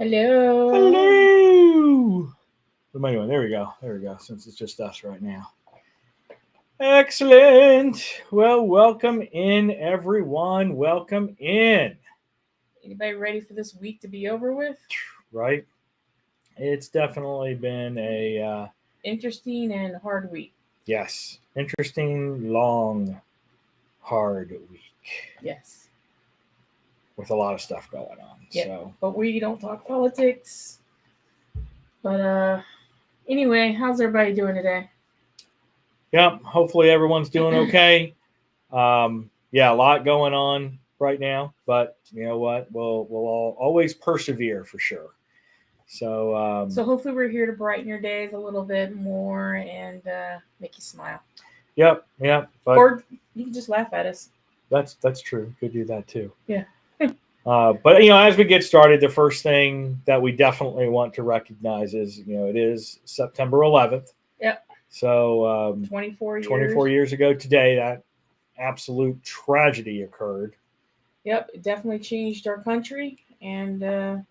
Hello. Hello. What am I doing? There we go. Since it's just us right now. Excellent. Well, welcome in, everyone. Welcome in. Anybody ready for this week to be over with? Right? It's definitely been a Interesting and hard week. yes, interesting, long, hard week. Yes. With a lot of stuff going on. Yep. So, but we don't talk politics. But anyway, how's everybody doing today? yep. Hopefully everyone's doing okay. Yeah, a lot going on right now, but you know what? We'll all always persevere for sure. So So hopefully we're here to brighten your days a little bit more and make you smile. Yep. But or you can just laugh at us. That's true. Could do that too. Yeah. But as we get started, the first thing that we definitely want to recognize is it is September 11th. Yep. So 24 years. 24 years ago today, that absolute tragedy occurred. Yep, it definitely changed our country, and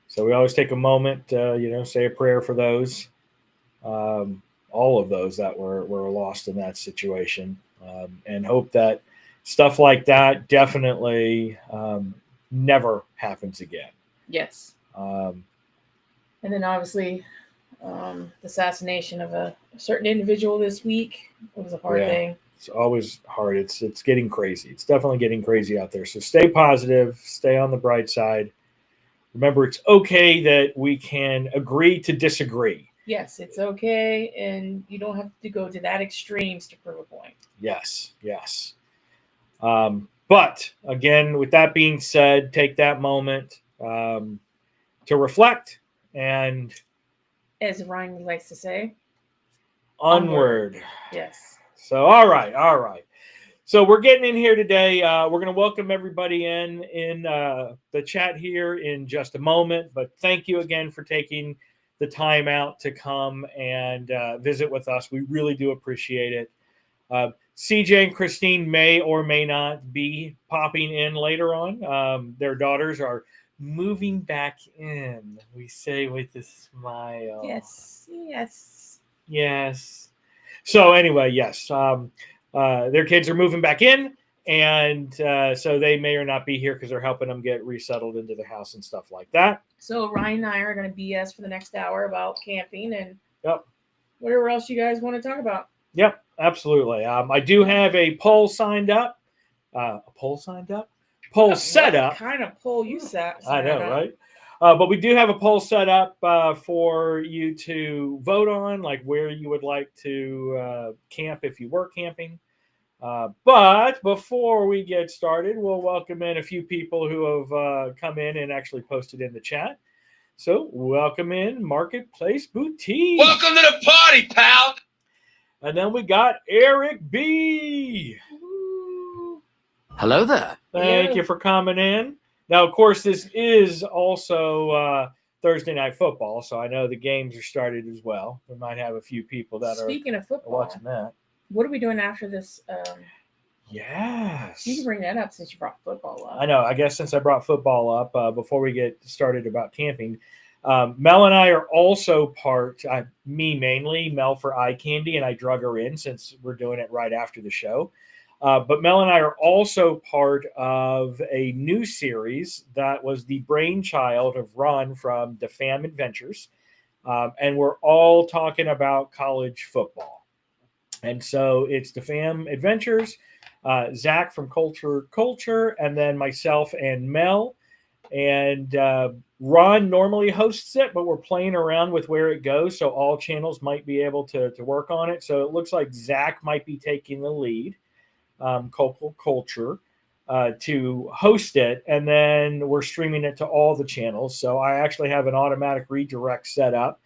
so we always take a moment, say a prayer for those, all of those that were lost in that situation, and hope that stuff like that definitely never happens again. Yes. And then obviously the assassination of a certain individual this week was a hard thing. It's always hard. It's getting crazy. It's definitely getting crazy out there. So stay positive, stay on the bright side. Remember, it's okay that we can agree to disagree. Yes, it's okay, and you don't have to go to that extremes to prove a point. Yes. But again, with that being said, take that moment to reflect and, as Ryan likes to say, onward. Yes. So, all right. So we're getting in here today. We're going to welcome everybody in the chat here in just a moment. But thank you again for taking the time out to come and visit with us. We really do appreciate it. CJ and Christine may or may not be popping in later on. Their daughters are moving back in, we say with a smile. Yes. So anyway, yes. Their kids are moving back in, and so they may or not be here because they're helping them get resettled into the house and stuff like that. So Ryan and I are going to BS for the next hour about camping and yep, whatever else you guys want to talk about. Yep, absolutely. I do have a poll signed up. Poll set up. What kind of poll you set? I know, right? But we do have a poll set up for you to vote on, like where you would like to camp if you were camping. But before we get started, we'll welcome in a few people who have come in and actually posted in the chat. So welcome in Marketplace Boutique. Welcome to the party, pal. And then we got Eric B. Hello there. Thank you for coming in. Now, of course, this is also Thursday Night Football, so I know the games are started as well. We might have a few people that Speaking of football, watching that. What are we doing after this? Yes. You can bring that up since you brought football up. I know. I guess since I brought football up, before we get started about camping, Mel and I are also part, me mainly, Mel for eye candy, and I drug her in since we're doing it right after the show. But Mel and I are also part of a new series that was the brainchild of Ron from DeFam Adventures. And we're all talking about college football. And so it's DeFam Adventures, Zach from Culture, and then myself and Mel. And Ron normally hosts it, but we're playing around with where it goes. So all channels might be able to work on it. So it looks like Zach might be taking the lead. Culture to host it, and then we're streaming it to all the channels. So I actually have an automatic redirect set up.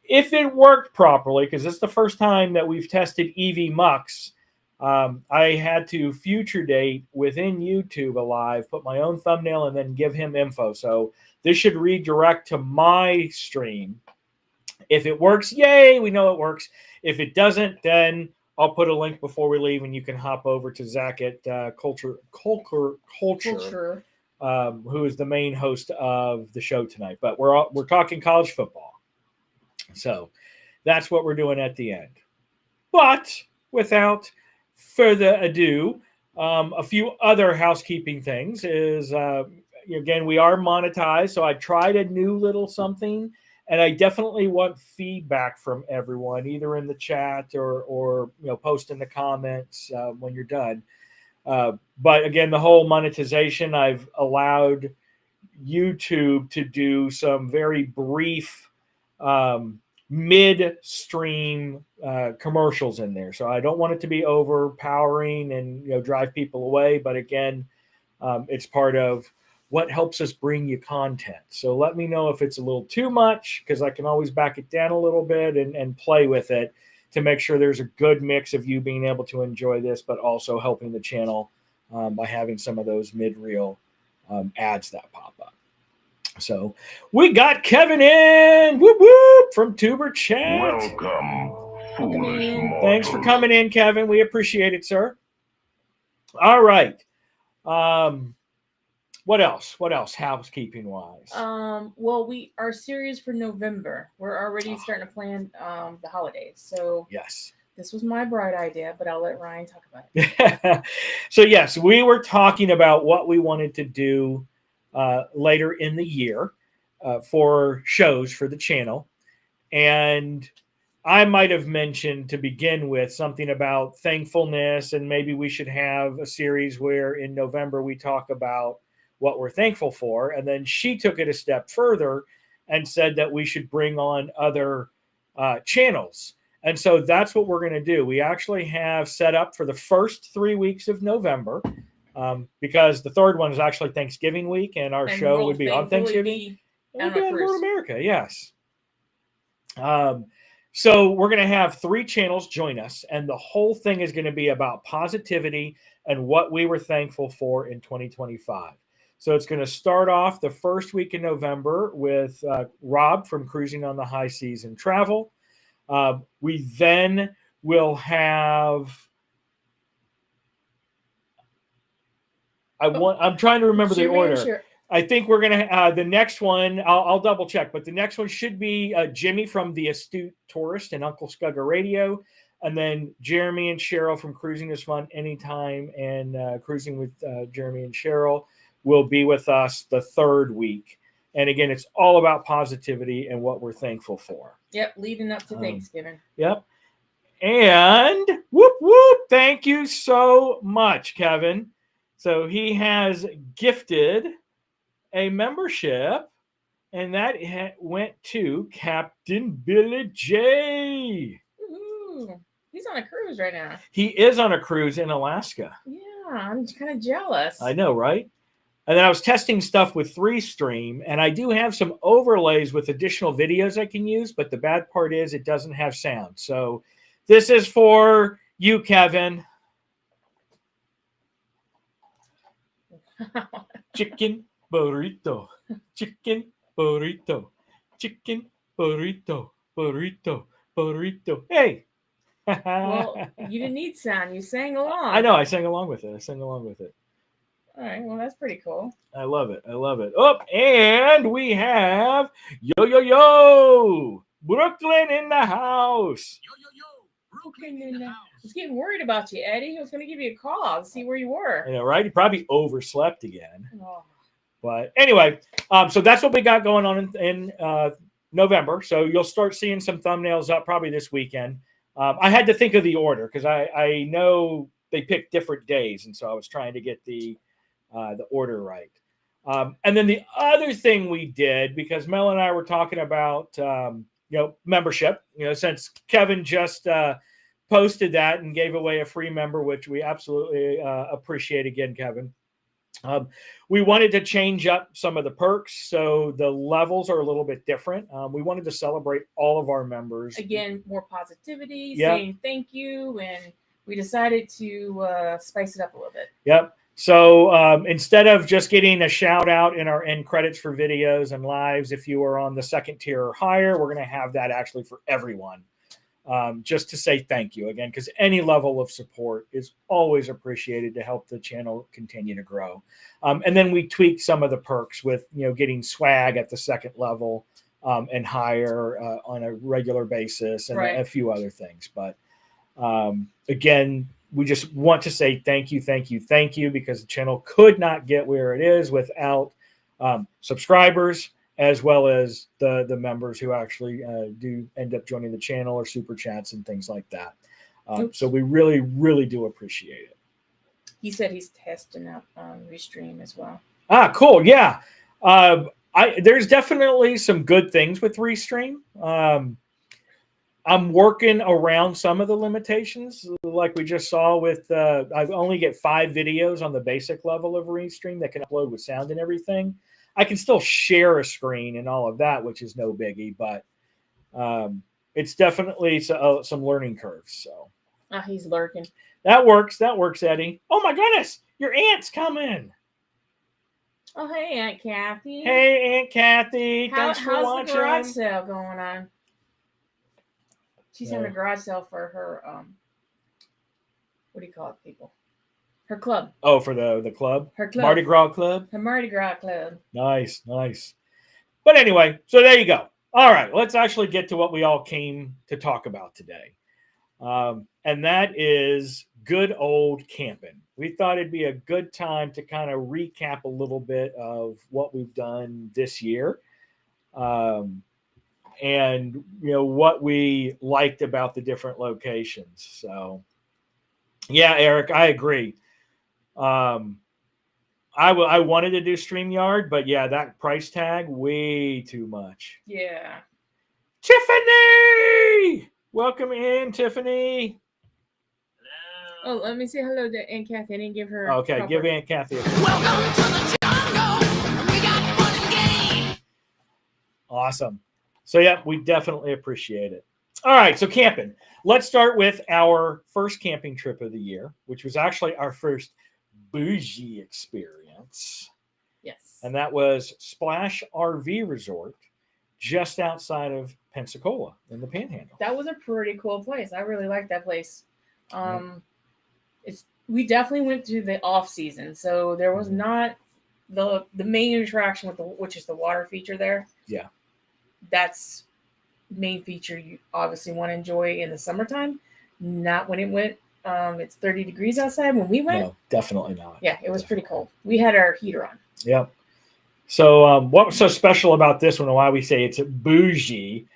If it worked properly, because it's the first time that we've tested EV Mux, I had to future date within YouTube Alive, put my own thumbnail, and then give him info. So this should redirect to my stream. If it works, yay, we know it works. If it doesn't, then I'll put a link before we leave, and you can hop over to Zach at Culture who is the main host of the show tonight. But we're talking college football, so that's what we're doing at the end. But without further ado, a few other housekeeping things is, again, we are monetized. So I tried a new little something, and I definitely want feedback from everyone, either in the chat or post in the comments when you're done. But again, the whole monetization, I've allowed YouTube to do some very brief mid-stream commercials in there. So I don't want it to be overpowering and drive people away. But again, it's part of what helps us bring you content. So let me know if it's a little too much, because I can always back it down a little bit and play with it to make sure there's a good mix of you being able to enjoy this, but also helping the channel by having some of those mid-reel ads that pop up. So we got Kevin in, whoop whoop, from Tuber Chat. Welcome, foolish mortals. Thanks for coming in, Kevin. We appreciate it, sir. All right. What else? Housekeeping wise? Well, our series for November, we're already starting to plan the holidays. So Yes. This was my bright idea, but I'll let Ryan talk about it. So yes, we were talking about what we wanted to do later in the year for shows for the channel. And I might have mentioned to begin with something about thankfulness, and maybe we should have a series where in November we talk about what we're thankful for. And then she took it a step further and said that we should bring on other channels. And so that's what we're going to do. We actually have set up for the first 3 weeks of November, because the third one is actually Thanksgiving week, and our show would be on Thanksgiving. On a cruise. North America, yes. So we're going to have 3 channels join us, and the whole thing is going to be about positivity and what we were thankful for in 2025. So it's going to start off the first week in November with Rob from Cruising on the High Seas and Travel. We then will have... I'm trying to remember the order. Sure. I think we're going to, the next one, I'll double check, but the next one should be Jimmy from The Astute Tourist and Uncle Scugga Radio. And then Jeremy and Cheryl from Cruising is Fun Anytime and Cruising with Jeremy and Cheryl will be with us the third week. And again, it's all about positivity and what we're thankful for. Yep, leading up to Thanksgiving. Yep. And whoop, whoop, thank you so much, Kevin. So he has gifted a membership, and that went to Captain Billy J. Ooh, he's on a cruise right now. He is on a cruise in Alaska. Yeah, I'm kind of jealous. I know, right? And then I was testing stuff with 3Stream, and I do have some overlays with additional videos I can use, but the bad part is it doesn't have sound. So this is for you, Kevin. Chicken burrito, chicken burrito, chicken burrito, burrito, burrito. Hey. Well, you didn't need sound. You sang along. I know. I sang along with it. All right. Well, that's pretty cool. I love it. Oh, and we have yo. Brooklyn in the house. Yo. Brooklyn in the house. I was getting worried about you, Eddie. I was going to give you a call to see where you were. I know, right? You probably overslept again. Oh. But anyway, so that's what we got going on in November. So you'll start seeing some thumbnails up probably this weekend. I had to think of the order because I know they picked different days, and so I was trying to get the order right. And then the other thing we did, because Mel and I were talking about membership, since Kevin just posted that and gave away a free member, which we absolutely appreciate again, Kevin. We wanted to change up some of the perks, so the levels are a little bit different. We wanted to celebrate all of our members. Again, more positivity, saying thank you, and we decided to spice it up a little bit. Yep. So instead of just getting a shout out in our end credits for videos and lives, if you are on the second tier or higher, we're going to have that actually for everyone. just to say thank you again, because any level of support is always appreciated to help the channel continue to grow. And then we tweaked some of the perks with, getting swag at the second level and higher on a regular basis, and a few other things. But again, we just want to say thank you, because the channel could not get where it is without subscribers, as well as the members who actually do end up joining the channel, or super chats and things like that. So we really, really do appreciate it. He said he's testing out Restream as well. Ah, cool. Yeah. There's definitely some good things with Restream. I'm working around some of the limitations, like we just saw with, I only get 5 videos on the basic level of Restream that can upload with sound and everything. I can still share a screen and all of that, which is no biggie, but it's definitely some learning curves. So he's lurking. That works, Eddie. Oh my goodness, your aunt's coming. Oh, hey, Aunt Kathy. Hey, Aunt Kathy. Thanks for watching. How's the garage sale going on? She's having a garage sale for her, what do you call it, people? Her club. Oh, for the club? Her club. Mardi Gras club? Her Mardi Gras club. Nice. But anyway, so there you go. All right, let's actually get to what we all came to talk about today. And that is good old camping. We thought it'd be a good time to kind of recap a little bit of what we've done this year. And what we liked about the different locations. So yeah, Eric, I agree. I wanted to do StreamYard, but yeah, that price tag, way too much. Yeah. Tiffany! Welcome in, Tiffany. Hello. Oh, let me say hello to Aunt Kathy. I didn't give her. Okay, give Aunt Kathy a Welcome to the jungle. We got fun and games. Awesome. So yeah, we definitely appreciate it. All right, so camping. Let's start with our first camping trip of the year, which was actually our first bougie experience. Yes. And that was Splash RV Resort just outside of Pensacola in the Panhandle. That was a pretty cool place. I really liked that place. We definitely went to the off season, so there was not the main attraction which is the water feature there. Yeah. That's main feature you obviously want to enjoy in the summertime, not when it went it's 30 degrees outside when we went. No, definitely not. Yeah, it was pretty cold. We had our heater on. Yep. So what was so special about this one and why we say it's bougie?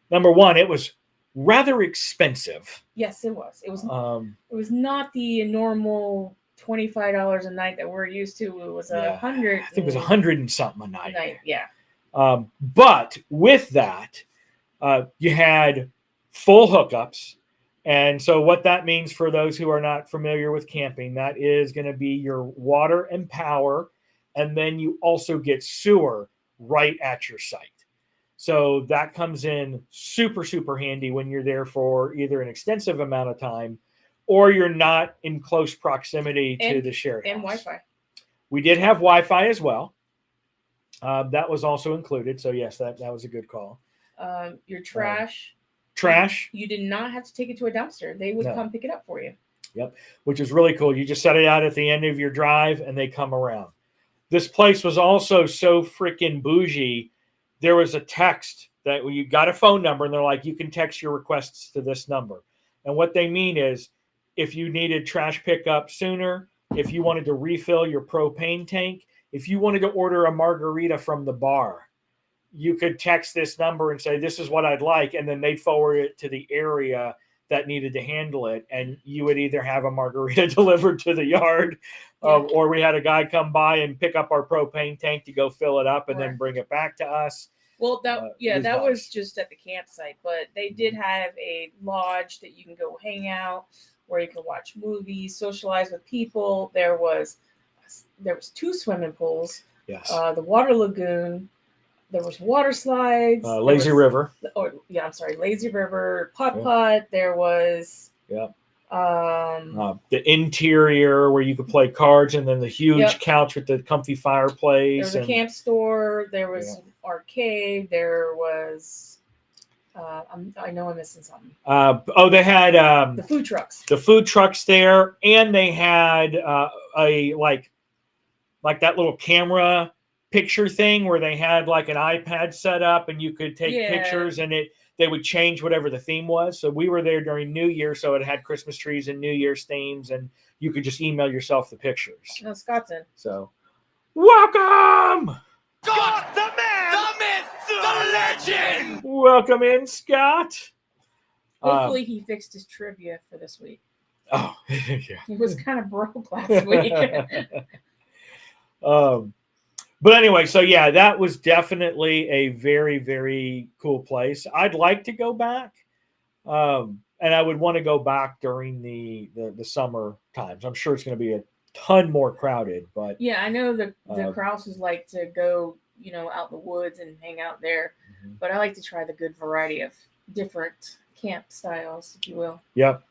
Number one, it was rather expensive. Yes, it was. It was not the normal $25 a night that we're used to. It was $100. I think it was $100 and something a night. Yeah. But with that, you had full hookups. And so what that means for those who are not familiar with camping, that is going to be your water and power. And then you also get sewer right at your site. So that comes in super, super handy when you're there for either an extensive amount of time or you're not in close proximity to the shared house. And Wi-Fi. We did have Wi-Fi as well. That was also included. So yes, that was a good call. Your trash. You did not have to take it to a dumpster. They would come pick it up for you. Yep, which is really cool. You just set it out at the end of your drive and they come around. This place was also so freaking bougie. There was a text that you got a phone number and they're like, you can text your requests to this number. And what they mean is if you needed trash pickup sooner, if you wanted to refill your propane tank, if you wanted to order a margarita from the bar, you could text this number and say, this is what I'd like. And then they'd forward it to the area that needed to handle it. And you would either have a margarita delivered to the yard or we had a guy come by and pick up our propane tank to go fill it up and then bring it back to us. Well, that was just at the campsite, but they did have a lodge that you can go hang out where you can watch movies, socialize with people. There was 2 swimming pools. Yes. The water lagoon. There was water slides. Lazy River. Lazy River. Putt. There was. Yep. The interior where you could play cards, and then the huge couch with the comfy fireplace. There was a camp store. There was arcade. There was I know I'm missing something. They had The food trucks. the food trucks there, and they had a like that little camera picture thing where they had like an iPad set up and you could take pictures, and they would change whatever the theme was. So we were there during New Year, so it had Christmas trees and New Year's themes, and you could just email yourself the pictures. No, Scott's in. So welcome. Scott, the man, the myth, the legend. Welcome in, Scott. Hopefully he fixed his trivia for this week. Oh, yeah. He was kind of broke last week. But anyway, so yeah, that was definitely a very, very cool place. I'd like to go back, and I would want to go back during the summer times. I'm sure it's going to be a ton more crowded, but yeah, I know the Krauses like to go, out in the woods and hang out there, but I like to try the good variety of different camp styles, if you will. Yep.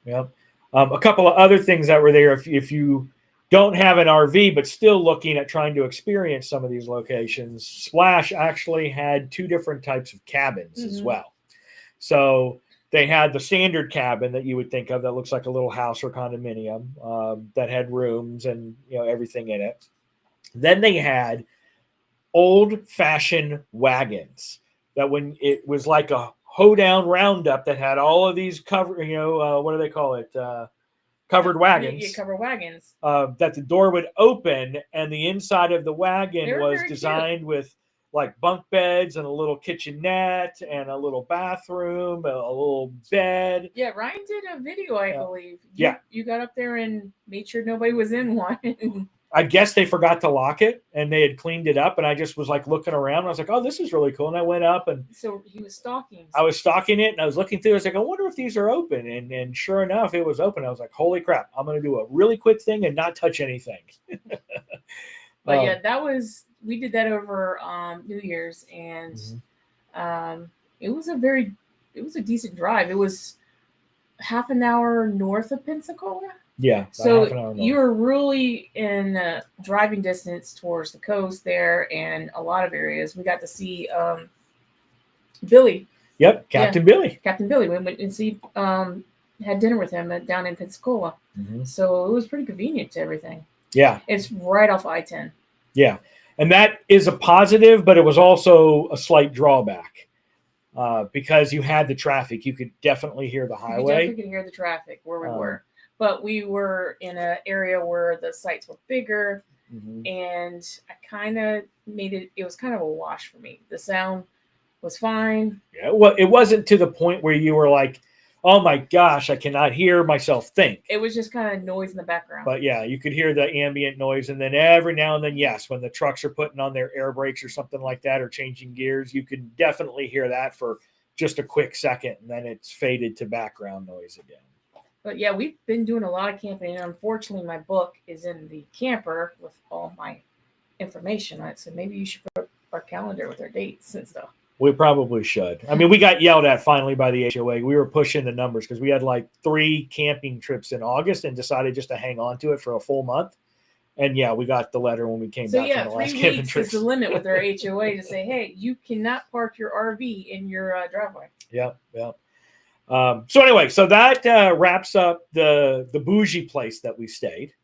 A couple of other things that were there, if you don't have an RV but still looking at trying to experience some of these locations, Splash actually had 2 different types of cabins as well. So they had the standard cabin that you would think of that looks like a little house or condominium that had rooms and everything in it. Then they had old-fashioned wagons that when it was like a hoedown roundup that had all of these what do they call it? Covered wagons. Yeah, covered wagons. That the door would open, and the inside of the wagon was designed with like bunk beds and a little kitchenette and a little bathroom, a little bed. Yeah, Ryan did a video, I believe. You got up there and made sure nobody was in one. I guess they forgot to lock it, and they had cleaned it up, and I just was like looking around, and I was like, oh, this is really cool. And I went up, and so he was stalking. I was stalking it, and I was looking through. I was like, I wonder if these are open. And sure enough, it was open. I was like, holy crap, I'm going to do a really quick thing and not touch anything. But yeah, we did that over New Year's, and it was a decent drive. It was half an hour north of Pensacola. Yeah. So you were really in driving distance towards the coast there, and a lot of areas. We got to see Billy. Yep, Captain Billy. Captain Billy. We went and had dinner with him down in Pensacola. So it was pretty convenient to everything. Yeah. It's right off I-10. Yeah. And that is a positive, but it was also a slight drawback because you had the traffic. You could definitely hear the highway. You definitely could hear the traffic where we were. But we were in an area where the sites were bigger, and I kind of it was kind of a wash for me. The sound was fine. Yeah, well, it wasn't to the point where you were like, oh my gosh, I cannot hear myself think. It was just kind of noise in the background. But yeah, you could hear the ambient noise. And then every now and then, yes, when the trucks are putting on their air brakes or something like that, or changing gears, you can definitely hear that for just a quick second. And then it's faded to background noise again. But yeah, we've been doing a lot of camping, and unfortunately my book is in the camper with all my information on it. So maybe you should put our calendar with our dates and stuff. We probably should. I mean, we got yelled at finally by the HOA. We were pushing the numbers because we had like 3 camping trips in August and decided just to hang on to it for a full month. And yeah, we got the letter when we came back from the last 3 camping weeks trip. is the limit with our HOA to say, hey, you cannot park your RV in your driveway. Yeah. So anyway, so that wraps up the bougie place that we stayed.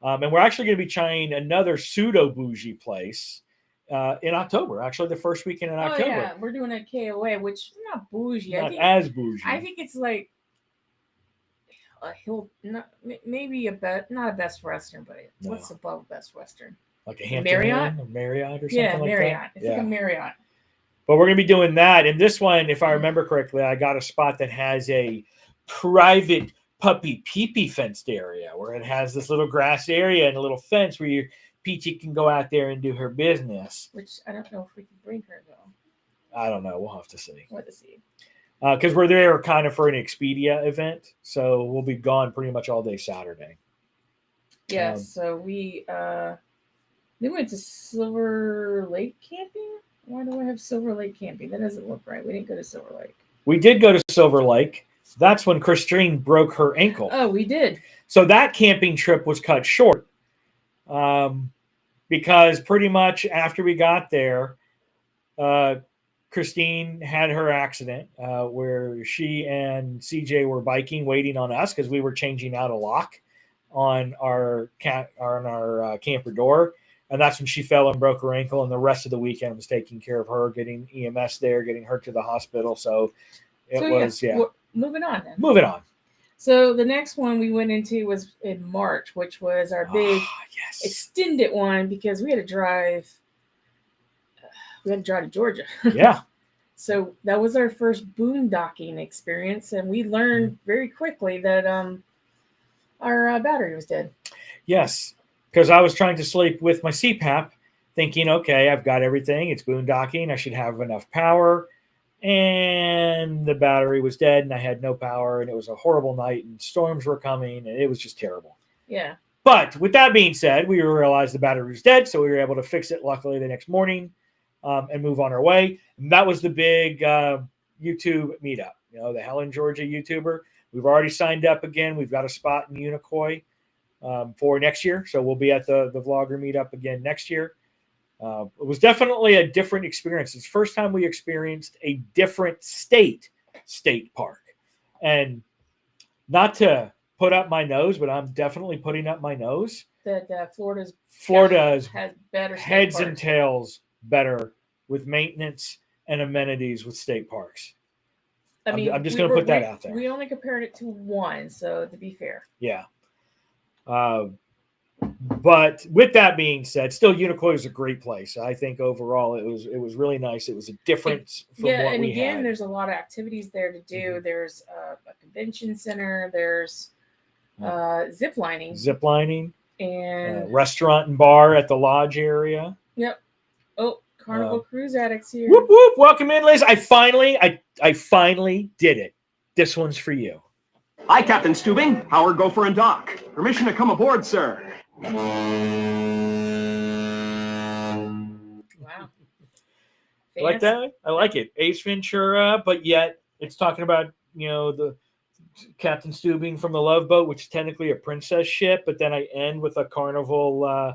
And we're actually going to be trying another pseudo bougie place in October, actually the first weekend in October. Oh, yeah. We're doing a KOA, which is not bougie. Not as bougie. I think it's like a hill, maybe not a Best Western, but what's above Best Western? Like a Hampton Marriott? Inn or Marriott or something like Marriott. that? It's like a Marriott. But we're going to be doing that. And this one, if I remember correctly, I got a spot that has a private puppy pee-pee fenced area where it has this little grass area and a little fence where your Peachy can go out there and do her business. Which I don't know if we can bring her, though. I don't know. We'll have to see. We'll have to see. Because we're there kind of for an Expedia event. So we'll be gone pretty much all day Saturday. Yeah, so we went to Silver Lake camping. Why do I have Silver Lake camping? That doesn't look right. We didn't go to Silver Lake. We did go to Silver Lake. That's when Christine broke her ankle. Oh, we did. So that camping trip was cut short because pretty much after we got there, Christine had her accident where she and CJ were biking, waiting on us because we were changing out a lock on our camper door, and that's when she fell and broke her ankle. And the rest of the weekend was taking care of her, getting EMS there, getting her to the hospital. So Moving on then. Moving on. So the next one we went into was in March, which was our big extended one because we had to drive. We had to drive to Georgia. Yeah. So that was our first boondocking experience, and we learned very quickly that our battery was dead. Yes, because I was trying to sleep with my CPAP, thinking, okay, I've got everything. It's boondocking. I should have enough power. And the battery was dead, and I had no power, and it was a horrible night, and storms were coming, and it was just terrible. Yeah. But with that being said, we realized the battery was dead, so we were able to fix it, luckily, the next morning. And move on our way. And that was the big YouTube meetup. The Helen, Georgia YouTuber. We've already signed up again. We've got a spot in Unicoi for next year. So we'll be at the vlogger meetup again next year. It was definitely a different experience. It's the first time we experienced a different state park. And not to put up my nose, but I'm definitely putting up my nose. That Florida's has better heads and tails better with maintenance and amenities with state parks. I mean, I'm just going to put that out there. We only compared it to one, so to be fair. Yeah. But with that being said, still Unicoi is a great place. I think overall it was really nice. It was a difference from what we had. And again, there's a lot of activities there to do. Mm-hmm. There's a convention center. There's zip lining. And restaurant and bar at the lodge area. Yep. Oh, Carnival Cruise Addicts here. Whoop whoop! Welcome in, Liz. I finally did it. This one's for you. Hi, Captain Stubing. Howard Gopher and Doc. Permission to come aboard, sir. Wow. I like that. I like it. Ace Ventura, but yet it's talking about the Captain Stubing from the Love Boat, which is technically a princess ship, but then I end with a carnival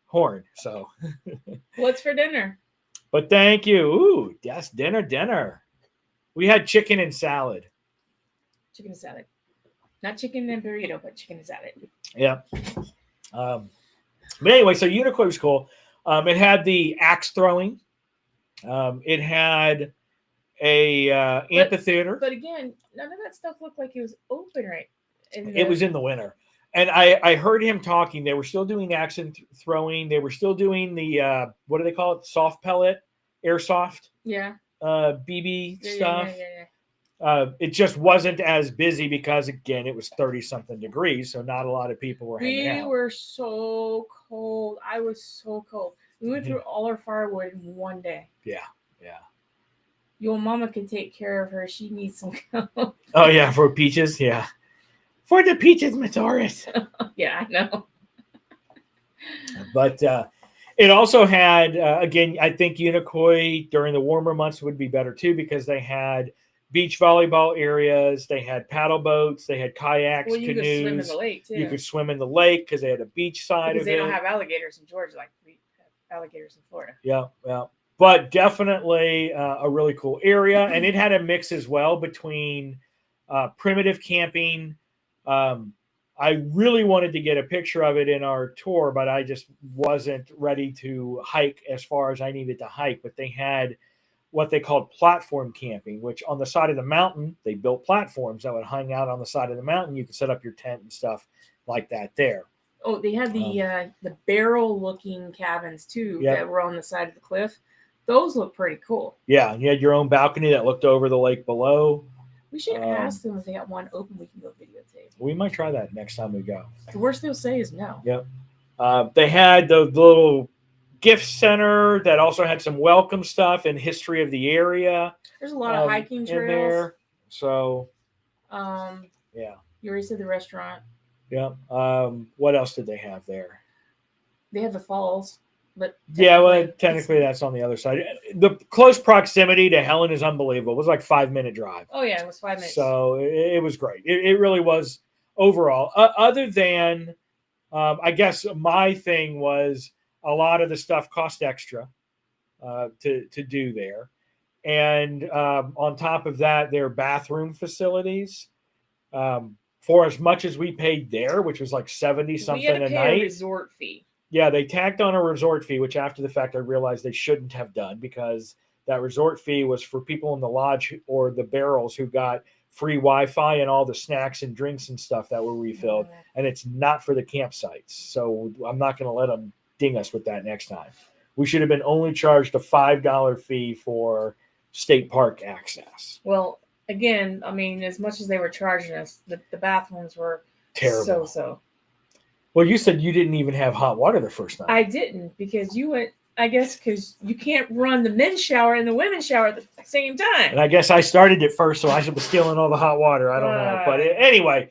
horn. So what's for dinner? But thank you. Ooh, yes, dinner. We had chicken and salad. Chicken and salad. Not chicken and burrito, but chicken and salad. Yeah. But anyway, so Unicoi was cool. It had the axe throwing. It had a amphitheater. But again, none of that stuff looked like it was open, right? It was in the winter. And I heard him talking. They were still doing axe throwing. They were still doing the, what do they call it? Soft pellet, airsoft. Yeah. BB stuff. Yeah. It just wasn't as busy because, again, it was 30-something degrees. So not a lot of people were hanging out. We were so cold. I was so cold. We went through all our firewood in one day. Yeah. Your mama can take care of her. She needs some help. Oh, yeah, for peaches? Yeah. For the peaches, Matoris. Yeah, I know. But it also had, again, I think Unicoi during the warmer months would be better too because they had beach volleyball areas, they had paddle boats, they had kayaks, canoes. Could swim in the lake too. You could swim in the lake because they had a beach side because of it. They don't have alligators in Georgia like we have alligators in Florida. Yeah. But definitely a really cool area. And it had a mix as well between primitive camping. I really wanted to get a picture of it in our tour, but I just wasn't ready to hike as far as I needed to hike. But they had what they called platform camping, which on the side of the mountain, they built platforms that would hang out on the side of the mountain. You could set up your tent and stuff like that there. Oh, they had the barrel-looking cabins too that were on the side of the cliff. Those look pretty cool. Yeah, you had your own balcony that looked over the lake below. We should ask them if they got one open we can go videotape. We might try that next time we go. The worst they'll say is no. Yep. They had the little gift center that also had some welcome stuff and history of the area. There's a lot of hiking trails. In there. So, yeah. You already said the restaurant. Yeah. What else did they have there? They have the falls. But technically that's on the other side. The close proximity to Helen is unbelievable. It was like 5-minute drive. Oh yeah, it was 5 minutes. So it was great. It really was overall. Other than, I guess my thing was a lot of the stuff cost extra to do there, And on top of that, their bathroom facilities. For as much as we paid there, which was like 70 something we had to a pay night. a resort fee. Yeah, they tacked on a resort fee, which after the fact I realized they shouldn't have done, because that resort fee was for people in the lodge or the barrels who got free Wi-Fi and all the snacks and drinks and stuff that were refilled. And it's not for the campsites. So I'm not going to let them ding us with that next time. We should have been only charged a $5 fee for state park access. Well, again, I mean, as much as they were charging us, the bathrooms were Terrible. So. Well, you said you didn't even have hot water the first night. I didn't, because you went, I guess, because you can't run the men's shower and the women's shower at the same time. And I guess I started it first, so I should be stealing all the hot water. I don't know. But anyway,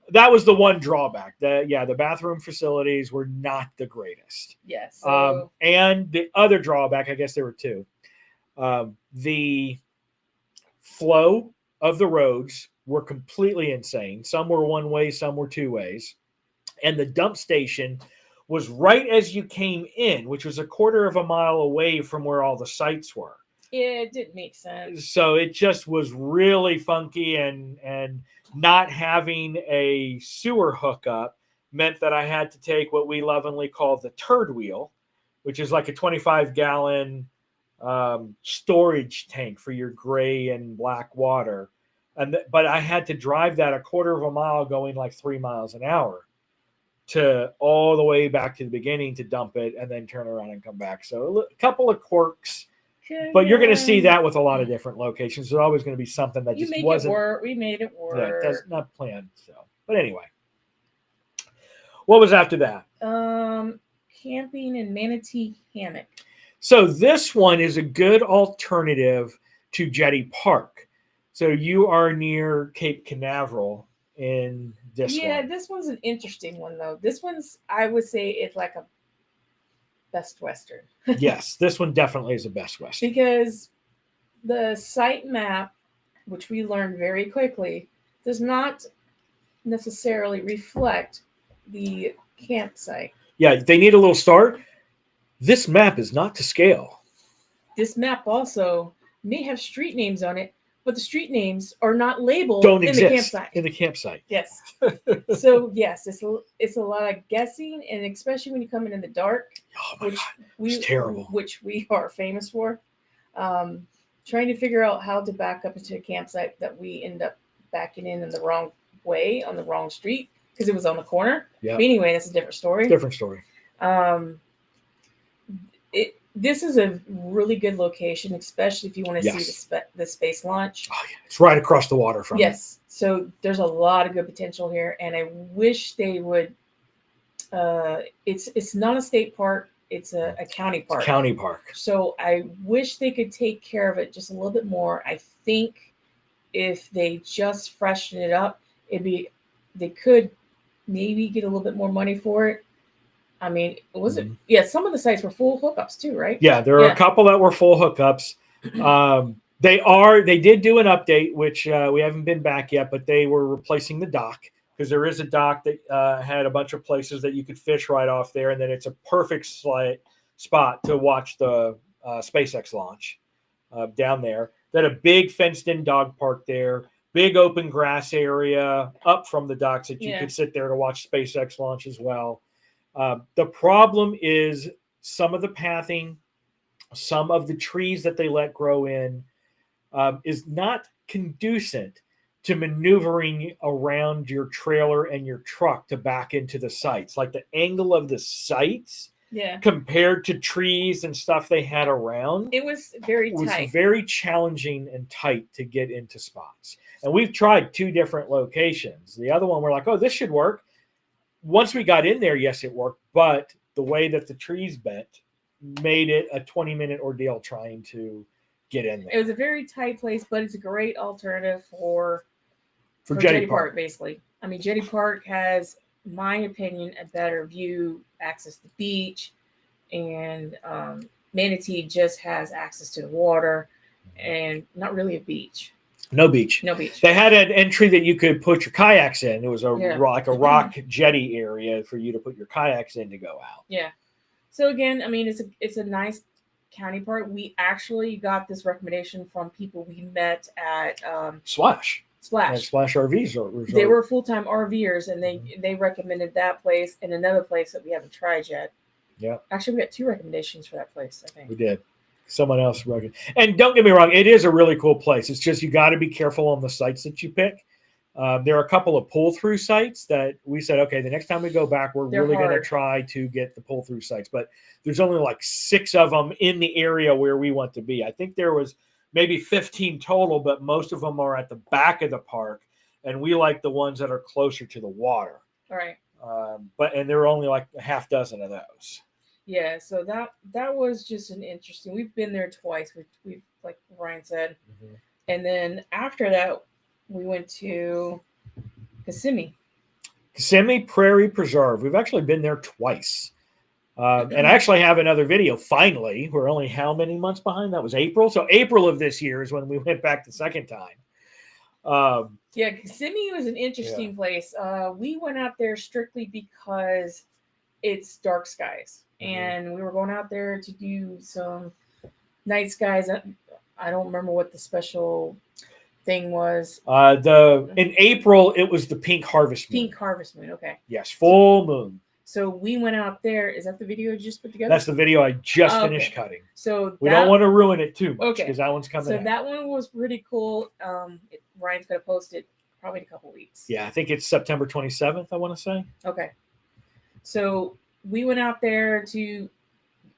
that was the one drawback. The bathroom facilities were not the greatest. Yes. So, and the other drawback, I guess there were two. The flow of the roads were completely insane. Some were one way, some were two ways. And the dump station was right as you came in, which was a quarter of a mile away from where all the sites were. yeah, it didn't make sense. So it just was really funky, and not having a sewer hookup meant that I had to take what we lovingly call the turd wheel, which is like a 25-gallon storage tank for your gray and black water. But I had to drive that a quarter of a mile going like 3 miles an hour to all the way back to the beginning to dump it and then turn around and come back. So a couple of quirks, but you're going to see that with a lot of different locations. There's always going to be something that just wasn't. We made it work. Yeah, that's not planned. So, but anyway, what was after that? Camping in Manatee Hammock. So this one is a good alternative to Jetty Park. So you are near Cape Canaveral in this one. Yeah, this one's an interesting one, though. This one's, I would say, it's like a Best Western. Yes, this one definitely is a Best Western. Because the site map, which we learned very quickly, does not necessarily reflect the campsite. Yeah, they need a little start. This map is not to scale. This map also may have street names on it, but the street names are not labeled Don't in exist the campsite. in the campsite. Yes. So yes, it's a lot of guessing, and especially when you come in the dark, Oh my God, it's terrible. Which we are famous for. Trying to figure out how to back up into a campsite that we end up backing in the wrong way on the wrong street because it was on the corner. Yeah. But anyway, that's a different story. Different story. This is a really good location, especially if you want to Yes. see the space launch. Oh yeah, it's right across the water from it. Yes. So there's a lot of good potential here, and I wish they would. It's not a state park; it's a county park. It's a county park. So I wish they could take care of it just a little bit more. I think if they just freshen it up, they could maybe get a little bit more money for it. I mean, was it? Yeah, some of the sites were full hookups too, right? Yeah, there are a couple that were full hookups. They did do an update, which we haven't been back yet, but they were replacing the dock because there is a dock that had a bunch of places that you could fish right off there, and then it's a perfect spot to watch the SpaceX launch down there. Then a big fenced-in dog park there, big open grass area up from the docks that you could sit there to watch SpaceX launch as well. The problem is some of the pathing, some of the trees that they let grow in is not conducive to maneuvering around your trailer and your truck to back into the sites. Like the angle of the sites compared to trees and stuff they had around. It was very tight. It was very challenging and tight to get into spots. And we've tried 2 different locations. The other one, we're like, oh, this should work. Once we got in there, yes, it worked. But the way that the trees bent made it a 20-minute ordeal trying to get in there. It was a very tight place, but it's a great alternative for Jetty Park, basically. I mean, Jetty Park has, in my opinion, a better view, access to the beach, and Manatee just has access to the water and not really a beach. No beach. No beach. They had an entry that you could put your kayaks in. It was like a rock jetty area for you to put your kayaks in to go out. Yeah. So again, I mean, it's a nice county park. We actually got this recommendation from people we met at Splash. Splash. Splash RV Resort. They were full-time RVers, and they recommended that place and another place that we haven't tried yet. Yeah. Actually, we got 2 recommendations for that place, I think. We did. Someone else recommended. And don't get me wrong, it is a really cool place. It's just you got to be careful on the sites that you pick. There are a couple of pull-through sites that we said, okay, the next time we go back, we're They're really going to hard. try to get the pull-through sites. But there's only like 6 of them in the area where we want to be. I think there was maybe 15 total, but most of them are at the back of the park. And we like the ones that are closer to the water. All right. And there are only like a half dozen of those. Yeah, so that was just an interesting. We've been there twice. We've like Ryan said, and then after that, we went to Kissimmee Prairie Preserve. We've actually been there twice. And I actually have another video. Finally, we're only how many months behind? That was April. So April of this year is when we went back the second time. Yeah, Kissimmee was an interesting place. We went out there strictly because it's dark skies, and we were going out there to do some night skies. I don't remember what the special thing was. In April, it was the pink harvest moon. Pink harvest moon. Okay. Yes, full moon. So we went out there. Is that the video you just put together? That's the video I just finished cutting. So we don't want to ruin it too much because that one's coming. So out. that one was pretty cool. Ryan's going to post it probably in a couple weeks. Yeah, I think it's September 27th. I want to say. Okay. So we went out there to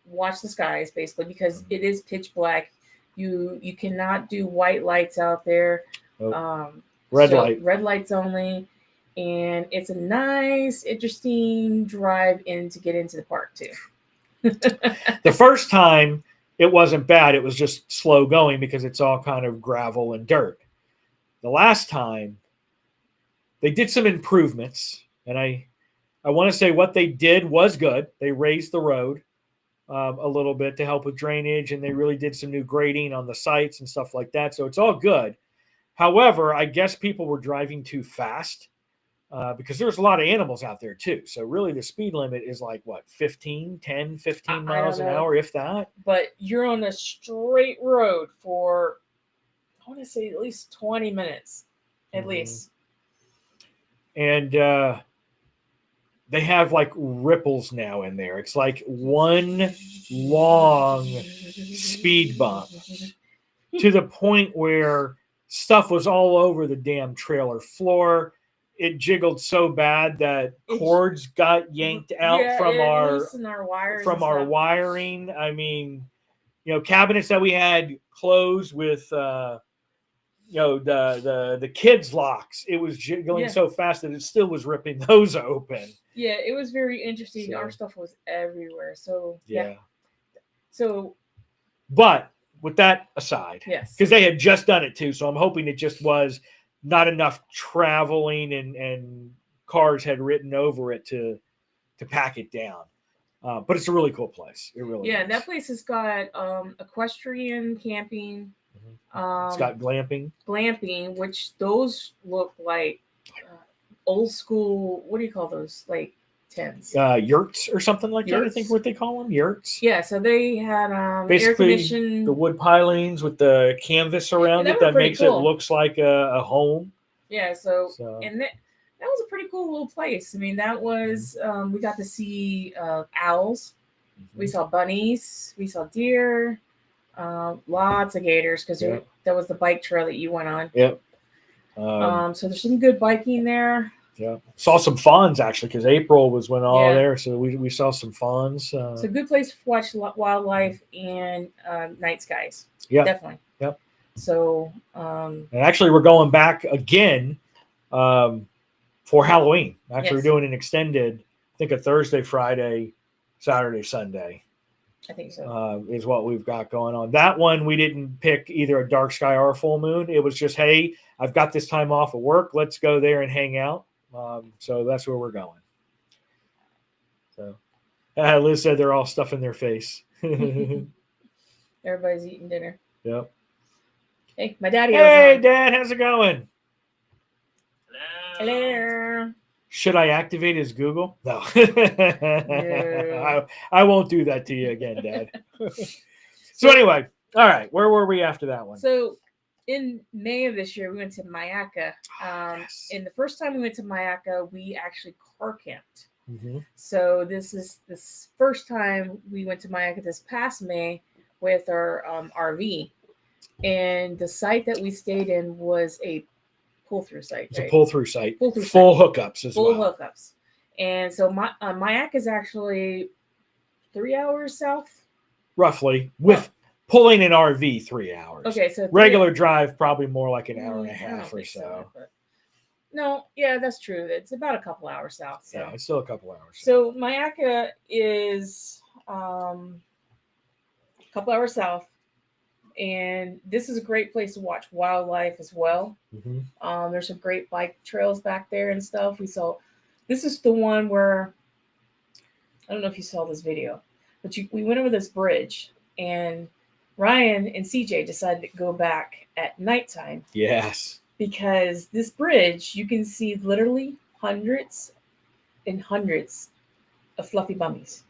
watch the skies basically because it is pitch black. You cannot do white lights out there. Nope. Red lights only. And it's a nice, interesting drive in to get into the park too. The first time it wasn't bad. It was just slow going because it's all kind of gravel and dirt. The last time they did some improvements, and I want to say what they did was good. They raised the road a little bit to help with drainage, and they really did some new grading on the sites and stuff like that. So it's all good. However, I guess people were driving too fast. Because there's a lot of animals out there too. So really the speed limit is like what, 10, 15 miles an hour, if that. But you're on a straight road for, I want to say at least 20 minutes, at least. And they have like ripples now in there. It's like one long speed bump to the point where stuff was all over the damn trailer floor. It jiggled so bad that cords got yanked out from our wiring. I mean, cabinets that we had closed with, the kids' locks. It was jiggling so fast that it still was ripping those open. Yeah, it was very interesting. So, our stuff was everywhere. So yeah. So, but with that aside, yes, because they had just done it too. So I'm hoping it just was not enough traveling and cars had ridden over it to pack it down. But it's a really cool place. It really is. That place has got equestrian camping. It's got glamping, which those look like old school. What do you call those? Like tents? Yurts or something like that. I think what they call them, yurts. Yeah, so they had basically air-conditioned the wood pilings with the canvas around it that makes it looks like a home. Yeah, so and that was a pretty cool little place. I mean, that was we got to see owls, we saw bunnies, we saw deer, lots of gators because that was the bike trail that you went on. Yep. So there's some good biking there. Yeah, saw some fawns actually because April was when all there, so we saw some fawns. It's a good place to watch wildlife and night skies. Yeah, definitely. Yep. So, and actually, we're going back again for Halloween. Actually, we're doing an extended, I think a Thursday, Friday, Saturday, Sunday. I think so. Is what we've got going on. That one we didn't pick either a dark sky or a full moon. It was just, hey, I've got this time off of work. Let's go there and hang out. So that's where we're going. So Liz said they're all stuffing their face. Everybody's eating dinner. Yep. Hey, my daddy. Hey, Dad, how's it going? Hello. Should I activate his Google? No. I won't do that to you again, Dad. So anyway, all right, where were we after that one? So in May of this year, we went to Myakka. Yes. And the first time we went to Myakka, we actually car camped. Mm-hmm. So this is the first time we went to Myakka this past May with our RV. And the site that we stayed in was a pull-through site. It's a pull-through site. Pull-through Full site. hookups as Full well. hookups. And so Myakka is actually 3 hours south. Roughly. With pulling an RV 3 hours. Okay, so regular drive, probably more like an hour and a half or so. No, yeah, that's true. It's about a couple hours south. So. Yeah, it's still a couple hours. So Myakka is a couple hours south, and this is a great place to watch wildlife as well. Mm-hmm. There's some great bike trails back there and stuff. This is the one where I don't know if you saw this video, but we went over this bridge, and Ryan and CJ decided to go back at nighttime. Yes. Because this bridge, you can see literally hundreds and hundreds of fluffy bummies.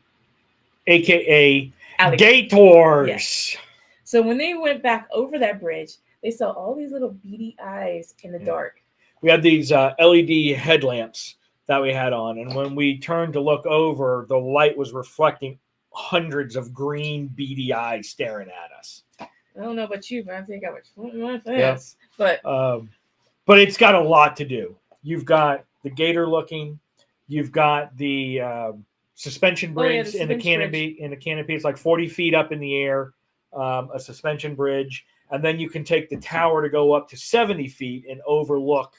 AKA Alligators. gators. Yes. So when they went back over that bridge, they saw all these little beady eyes in the dark. We had these LED headlamps that we had on. And when we turned to look over, the light was reflecting hundreds of green beady eyes staring at us. I don't know about you, but I think I would flip my face. Yeah. But it's got a lot to do. You've got the gator looking. You've got the suspension bridge in the canopy. In the canopy, it's like 40 feet up in the air, a suspension bridge, and then you can take the tower to go up to 70 feet and overlook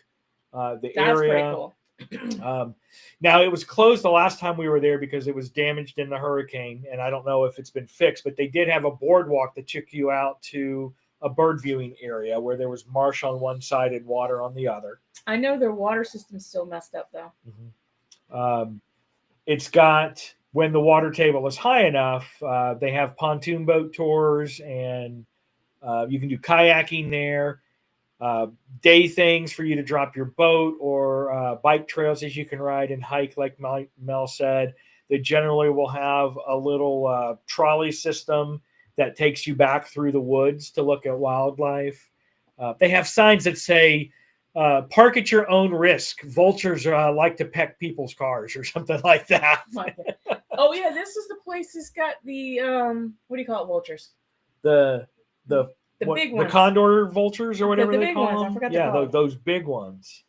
the area. Pretty cool. Now it was closed the last time we were there because it was damaged in the hurricane, and I don't know if it's been fixed. But they did have a boardwalk that took you out to a bird viewing area where there was marsh on one side and water on the other. I know their water system's still messed up though. Mm-hmm. It's got, when the water table is high enough, they have pontoon boat tours, and you can do kayaking there. Day things for you to drop your boat, or bike trails as you can ride and hike, like Mel said. They generally will have a little trolley system that takes you back through the woods to look at wildlife. They have signs that say, park at your own risk. Vultures like to peck people's cars, or something like that. Oh yeah, this is the place that's got the what do you call it? Vultures. The big ones. The condor vultures, or whatever they call them. I forgot to call them. Those big ones.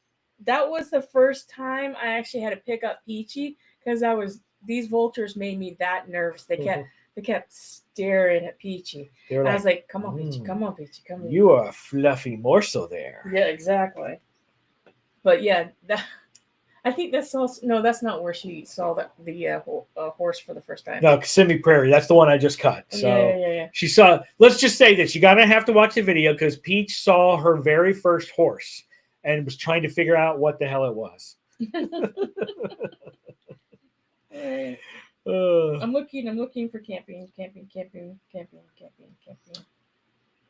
That was the first time I actually had to pick up Peachy, because these vultures made me that nervous. They kept staring at Peachy. I was like, come on, Peachy, come on, Peachy, come on. You are a fluffy morsel there. Yeah, exactly. But yeah, I think that's also, no, that's not where she saw the horse for the first time. No, Kissimmee Prairie. That's the one I just cut. So yeah. She saw, let's just say this. You got to have to watch the video, because Peach saw her very first horse and was trying to figure out what the hell it was. I'm looking for camping.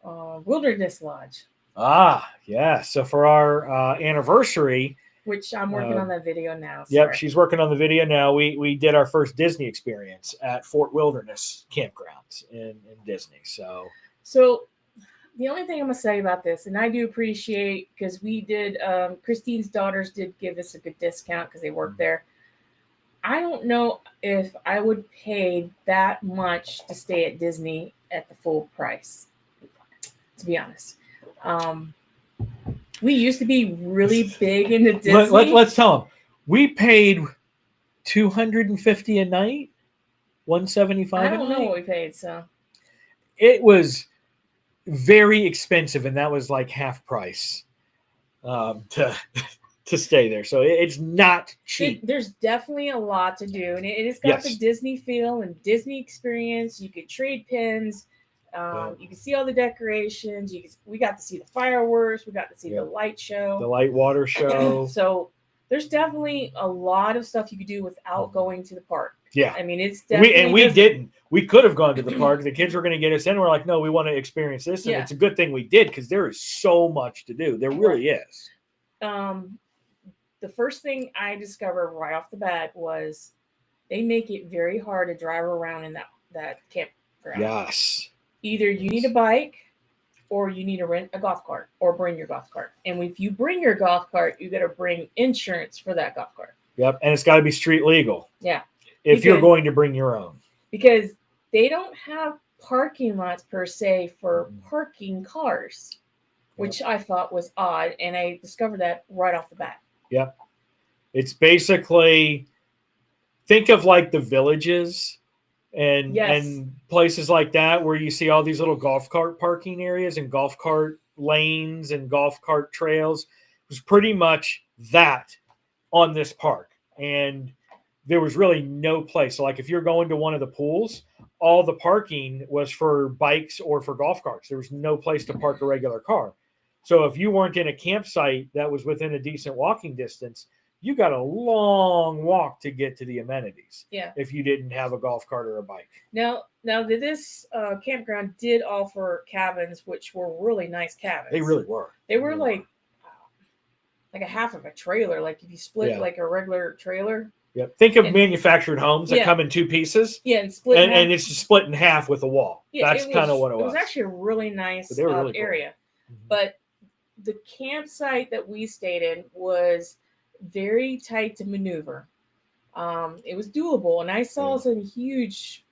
Wilderness Lodge. Ah, yeah. So for our anniversary, which I'm working on that video now. Yep, she's working on the video now. We did our first Disney experience at Fort Wilderness Campground in Disney. So the only thing I'm gonna say about this, and I do appreciate, because we did, Christine's daughters did give us a good discount because they work there. I don't know if I would pay that much to stay at Disney at the full price, to be honest. We used to be really big into Disney. Let's tell them. We paid $250 a night, $175 I don't know what we paid, so. It was very expensive, and that was like half price to stay there. So it's not cheap. There's definitely a lot to do, and it has got the Disney feel and Disney experience. You could trade pins. You can see all the decorations. We got to see the fireworks. We got to see the light show, the light water show. So there's definitely a lot of stuff you could do without going to the park. Yeah, I mean, it's definitely we didn't. We could have gone to the park. The kids were going to get us in. We're like, no, we want to experience this, and it's a good thing we did, because there is so much to do. There really is. The first thing I discovered right off the bat was they make it very hard to drive around in that campground. Yes. either you need a bike or you need to rent a golf cart or bring your golf cart. And if you bring your golf cart, you got to bring insurance for that golf cart. Yep. And it's got to be street legal. Yeah. If you're going to bring your own. Because they don't have parking lots per se for parking cars, which I thought was odd. And I discovered that right off the bat. Yep. It's basically, think of like the villages and places like that where you see all these little golf cart parking areas and golf cart lanes and golf cart trails. It was pretty much that on this park. And there was really no place. So like if you're going to one of the pools, all the parking was for bikes or for golf carts. There was no place to park a regular car. So if you weren't in a campsite that was within a decent walking distance, you got a long walk to get to the amenities. Yeah. If you didn't have a golf cart or a bike. Now this campground did offer cabins, which were really nice cabins. They really were. They were like a half of a trailer. Like if you split like a regular trailer. Yep. Think of manufactured homes that come in two pieces. Yeah, and split and it's just split in half with a wall. Yeah, that's kind of what it was. It was actually a really nice really area. Cool. But the campsite that we stayed in was very tight to maneuver. It was doable, and I saw some huge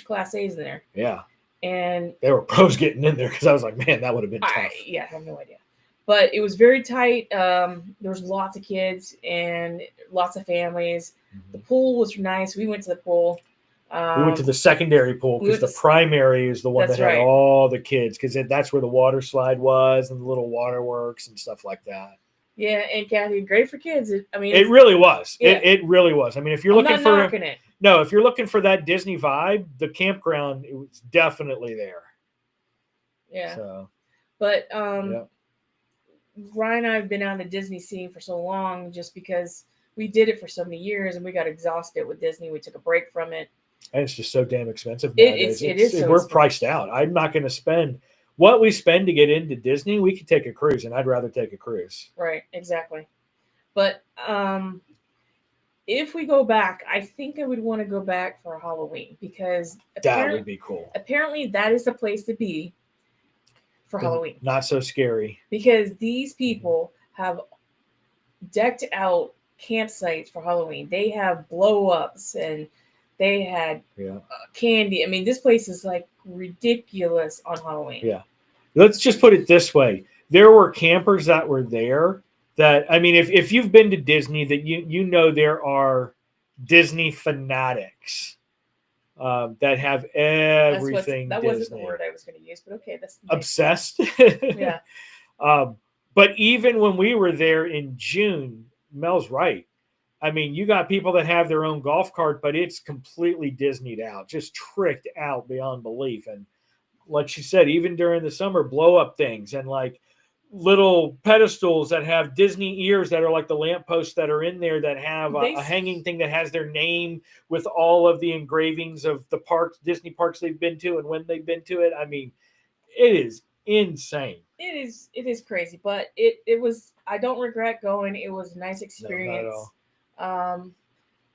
Class A's in there. Yeah, and there were pros getting in there because I was like, man, that would have been tough. I have no idea, but it was very tight. There was lots of kids and lots of families. The pool was nice. We went to the pool. We went to the secondary pool because the primary is the one that had all the kids, because that's where the water slide was and the little waterworks and stuff like that. Yeah, and Kathy, great for kids. It really was. Yeah. It really was. I mean, if you're looking for if you're looking for that Disney vibe, the campground, it was definitely there. Yeah. So, but Ryan and I have been on the Disney scene for so long, just because we did it for so many years and we got exhausted with Disney. We took a break from it. And it's just so damn expensive. It is. So we're expensive. Priced out. I'm not going to spend what we spend to get into Disney. We could take a cruise, and I'd rather take a cruise. Right. Exactly. But if we go back, I think I would want to go back for Halloween, because that would be cool. Apparently, that is the place to be for Halloween. Not so scary. Because these people have decked out campsites for Halloween. They have blow-ups and they had candy. I mean, this place is like ridiculous on Halloween. Yeah. Let's just put it this way. There were campers that were there that, I mean, if you've been to Disney, that you know there are Disney fanatics that have everything that Disney. Wasn't the word I was going to use, but okay. That's obsessed. Yeah. But even when we were there in June, Mel's right. I mean, you got people that have their own golf cart, but it's completely Disneyed out, just tricked out beyond belief. And like she said, even during the summer, blow up things and like little pedestals that have Disney ears that are like the lampposts that are in there that have a hanging thing that has their name with all of the engravings of the parks, Disney parks they've been to and when they've been to it. I mean, it is insane. It is crazy, but it was, I don't regret going. It was a nice experience. No, not at all.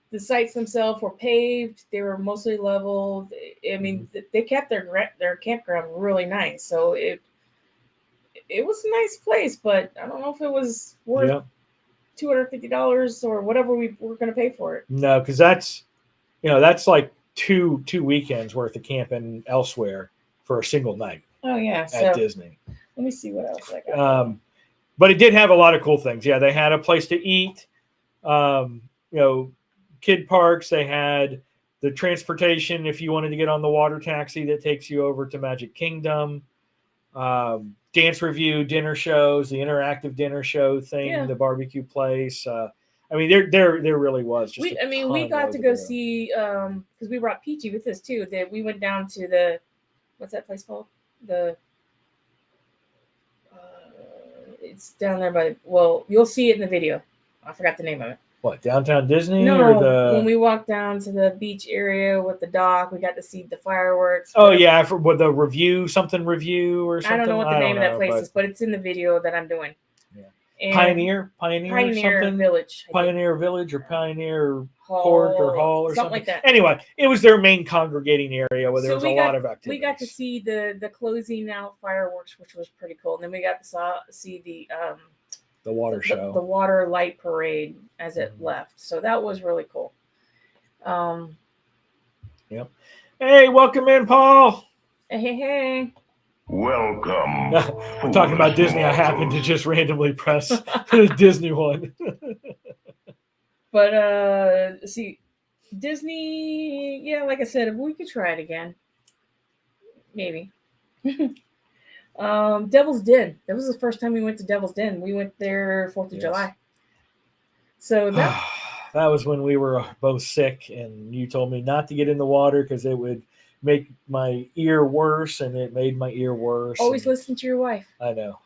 The sites themselves were paved. They were mostly leveled. I mean, they kept their campground really nice. So it was a nice place, but I don't know if it was worth $250 or whatever we were going to pay for it. No, because that's like two weekends worth of camping elsewhere for a single night. Oh yeah, at Disney. Let me see what else I got. But it did have a lot of cool things. Yeah, they had a place to eat. Kid parks. They had the transportation if you wanted to get on the water taxi that takes you over to Magic Kingdom. Dance review, dinner shows, the interactive dinner show thing, the barbecue place. I mean, there really was. Just we got to go see because we brought Peachy with us too. That we went down to the what's that place called? It's down there by you'll see it in the video. I forgot the name of it. What, Downtown Disney? No, when we walked down to the beach area with the dock, we got to see the fireworks. Oh, yeah, with the review or something. I don't know what the name of that place is, but it's in the video that I'm doing. Yeah. Pioneer something? Village. Pioneer Village or Pioneer. court or hall or something like that. Anyway, it was their main congregating area where there was a lot of activities. We got to see the closing out fireworks, which was pretty cool. And then we got to see the water show, the water light parade as it left. So that was really cool. Yep. Hey, welcome in, Paul. Hey. Welcome. I'm talking about Disney. I happened to just randomly press the Disney one. But see, Disney, yeah, like I said, we could try it again. Maybe. Devil's Den. That was the first time we went to Devil's Den. We went there 4th of July. So that was when we were both sick, and you told me not to get in the water because it would make my ear worse, and it made my ear worse. Always listen to your wife. I know.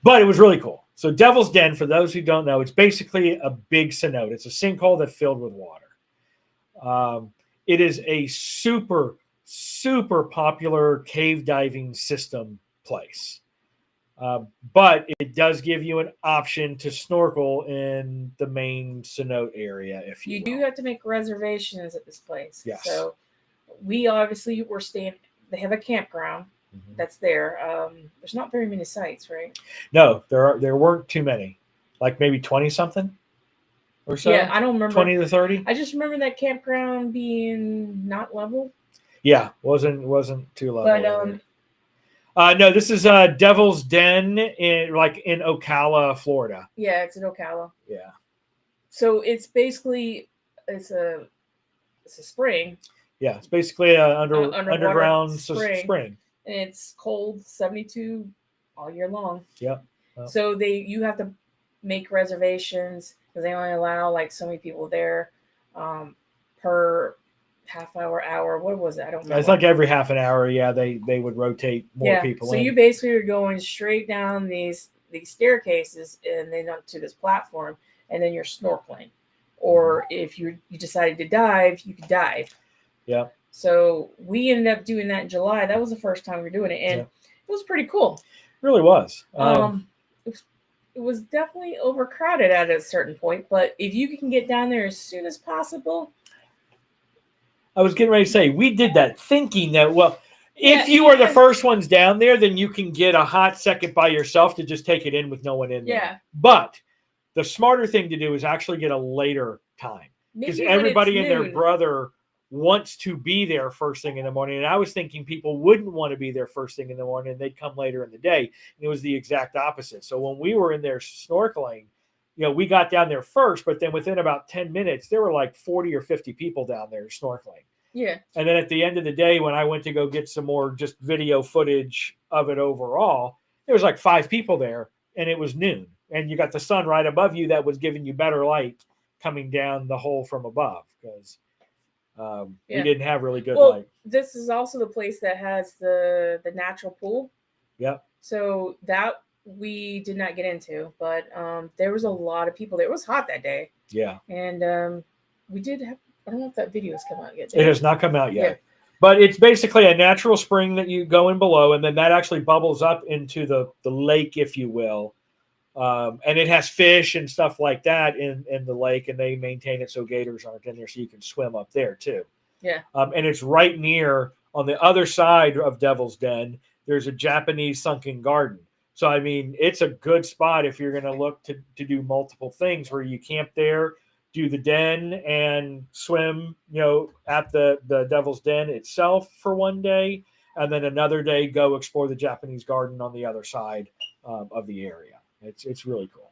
But it was really cool. So Devil's Den, for those who don't know, it's basically a big cenote. It's a sinkhole that's filled with water. It is a super, super popular cave diving system place. But it does give you an option to snorkel in the main cenote area. If you do have to make reservations at this place. Yes. So we obviously were staying. They have a campground that's there. There's not very many sites, right? No, there weren't too many. Like maybe 20 something or so. Yeah, I don't remember 20 to 30. I just remember that campground being not level. Yeah, wasn't too level. But no, this is Devil's Den in Ocala, Florida. Yeah, it's in Ocala. Yeah. So it's basically it's a spring. Yeah, it's basically an underground spring. And it's cold, 72 all year long. Yep. So you have to make reservations because they only allow like so many people there per half hour. What was it? I don't remember. It's like every half an hour. Yeah, they would rotate more people. So you basically are going straight down these staircases and then up to this platform, and then you're snorkeling. Or if you decided to dive, you could dive. Yeah. So we ended up doing that in July. That was the first time we were doing it, and it was pretty cool. It really was. It was definitely overcrowded at a certain point, but if you can get down there as soon as possible. I was getting ready to say, we did that thinking that, if you are the first ones down there, then you can get a hot second by yourself to just take it in with no one in there. Yeah. But the smarter thing to do is actually get a later time. Because everybody and their brother wants to be there first thing in the morning. And I was thinking people wouldn't want to be there first thing in the morning and they'd come later in the day. And it was the exact opposite. So when we were in there snorkeling, we got down there first, but then within about 10 minutes, there were like 40 or 50 people down there snorkeling. Yeah. And then at the end of the day, when I went to go get some more just video footage of it overall, there was like 5 people there and it was noon. And you got the sun right above you that was giving you better light coming down the hole from above because we didn't have really good light. This is also the place that has the natural pool. Yep. So that we did not get into, but there was a lot of people there. It was hot that day. Yeah. And we did have, I don't know if that video has come out yet. It has not come out yet. Yeah. But it's basically a natural spring that you go in below, and then that actually bubbles up into the lake, if you will. And it has fish and stuff like that in the lake, and they maintain it so gators aren't in there, so you can swim up there too. Yeah. And it's right near, on the other side of Devil's Den, there's a Japanese sunken garden. So, I mean, it's a good spot if you're going to look to do multiple things where you camp there, do the den, and swim, at the Devil's Den itself for one day, and then another day go explore the Japanese garden on the other side of the area. It's really cool.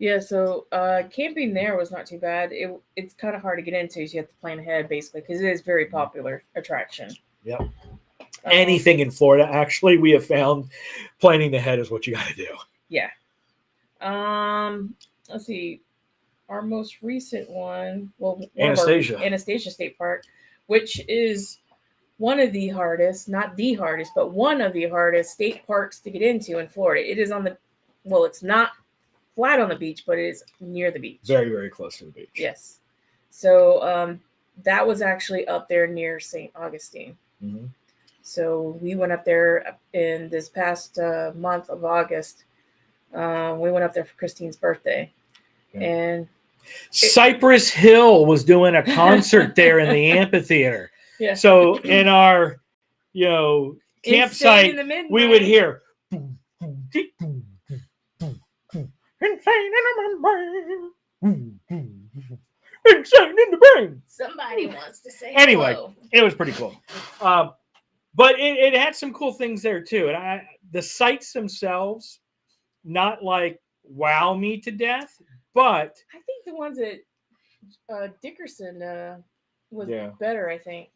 Yeah, so camping there was not too bad. It's kind of hard to get into, so you have to plan ahead, basically, because it is a very popular attraction. Yep. Anything in Florida, actually, we have found planning ahead is what you got to do. Yeah. Let's see. Our most recent one, Anastasia State Park, which is one of the hardest, not the hardest, but one of the hardest state parks to get into in Florida. It is it's not flat on the beach, but it is near the beach. Very, very close to the beach. Yes. So that was actually up there near St. Augustine. Mm-hmm. So we went up there in this past month of August. We went up there for Christine's birthday. Okay. And Cypress Hill was doing a concert there in the amphitheater. Yeah. So in our, Insane campsite, in the midnight. we would hear boom, boom, dee, boom, boom, boom, boom. Insane in the brain. Boom, boom, boom. Insane in the brain. Somebody wants to say Anyway, hello. it was pretty cool. But it had some cool things there too. And the sites themselves, not like wow me to death, but I think the ones at Dickerson was Yeah. better, I think.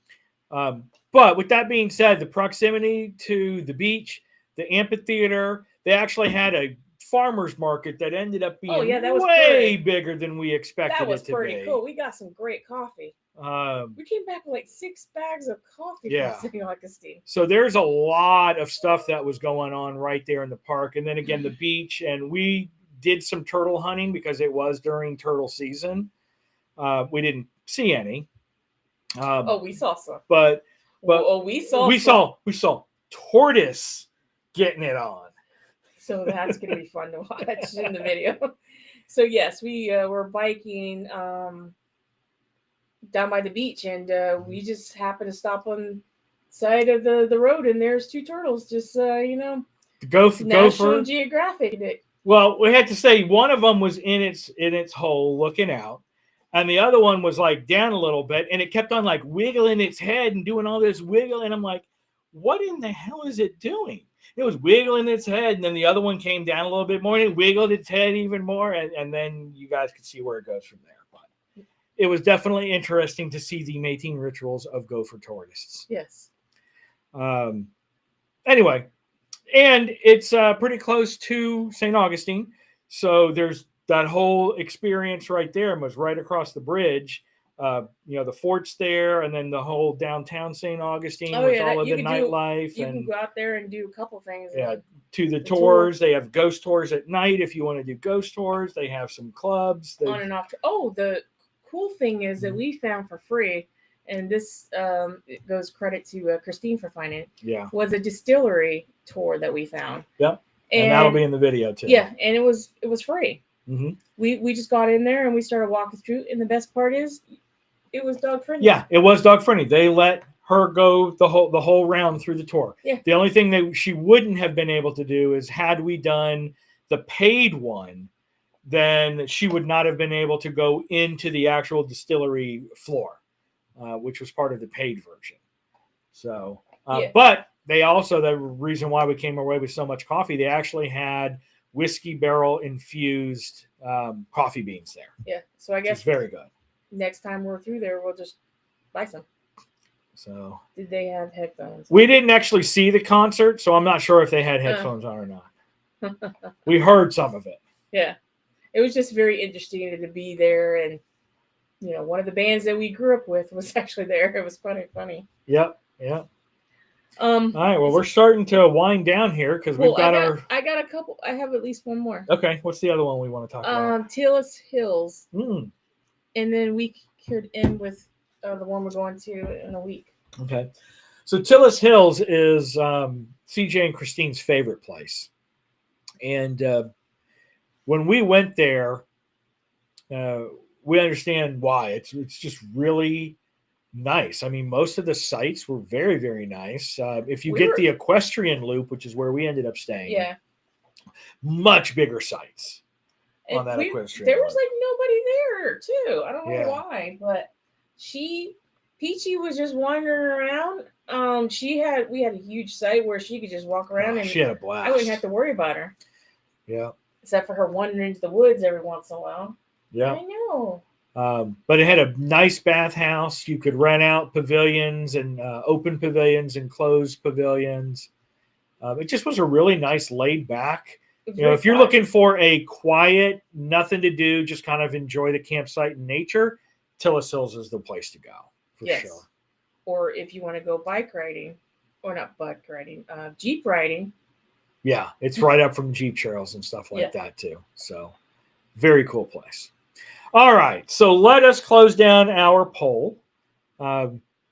But with that being said, the proximity to the beach, the amphitheater, they actually had a farmer's market that ended up being that was way pretty. bigger than we expected That was it to pretty be. cool. We got some great coffee. We came back with like 6 bags of coffee Yeah. from St. Augustine. So there's a lot of stuff that was going on right there in the park. And then again, the beach. And we did some turtle hunting because it was during turtle season. We didn't see any. We saw some. But we saw tortoise getting it on. So that's going to be fun to watch in the video. So yes, we were biking down by the beach, and we just happened to stop on side of the road, and there's 2 turtles just National Geographic. Well, we had to say one of them was in its hole looking out, and the other one was like down a little bit, and it kept on like wiggling its head and doing all this wiggle, and I'm like, what in the hell is it doing? It was wiggling its head, and then the other one came down a little bit more, and it wiggled its head even more, and then you guys could see where it goes from there. But it was definitely interesting to see the mating rituals of gopher tortoises. Yes. Anyway, and it's pretty close to St. Augustine, so there's that whole experience right there, and was right across the bridge. The fort's there, and then the whole downtown St. Augustine with all of the nightlife. You can go out there and do a couple things. Yeah, to the tours. They have ghost tours at night if you want to do ghost tours. They have some clubs. On and off. The cool thing is that we found for free, and this it goes credit to Christine for finding it. Yeah, was a distillery tour that we found. Yep, and that'll be in the video too. Yeah, and it was free. Mm-hmm. We just got in there and we started walking through, and the best part is, it was dog friendly. Yeah, it was dog friendly. They let her go the whole round through the tour. Yeah. The only thing that she wouldn't have been able to do is, had we done the paid one, then she would not have been able to go into the actual distillery floor, which was part of the paid version. So, but they also, the reason why we came away with so much coffee, they actually had whiskey barrel infused coffee beans there. Yeah. So I guess it's very good. Next time we're through there, we'll just buy some. So did they have headphones? We didn't actually see the concert, so I'm not sure if they had headphones on or not. We heard some of it. Yeah. It was just very interesting to be there, and one of the bands that we grew up with was actually there. It was funny. Yep. All right, well, we're starting to wind down here because we've got I got a couple. I have at least one more. Okay, what's the other one we want to talk about? Tillis Hills. And then we could end with the one we're going to in a week. Okay. So Tillis Hills is CJ and Christine's favorite place. And when we went there, we understand why. It's just really nice. I mean, most of the sites were very, very nice. If you get the equestrian loop, which is where we ended up staying, much bigger sites. On that equestrian there was like nobody there too. I don't know why, but Peachy was just wandering around. We had a huge site where she could just walk around and she had a blast. I wouldn't have to worry about her. Yeah. Except for her wandering into the woods every once in a while. Yeah. I know. But it had a nice bathhouse. You could rent out pavilions and open pavilions and closed pavilions. It just was a really nice laid back. If you're looking for a quiet, nothing to do, just kind of enjoy the campsite and nature, Tillis Hills is the place to go for sure. Or if you want to go Jeep riding. Yeah, it's right up from Jeep trails and stuff like that too. So very cool place. All right, so let us close down our poll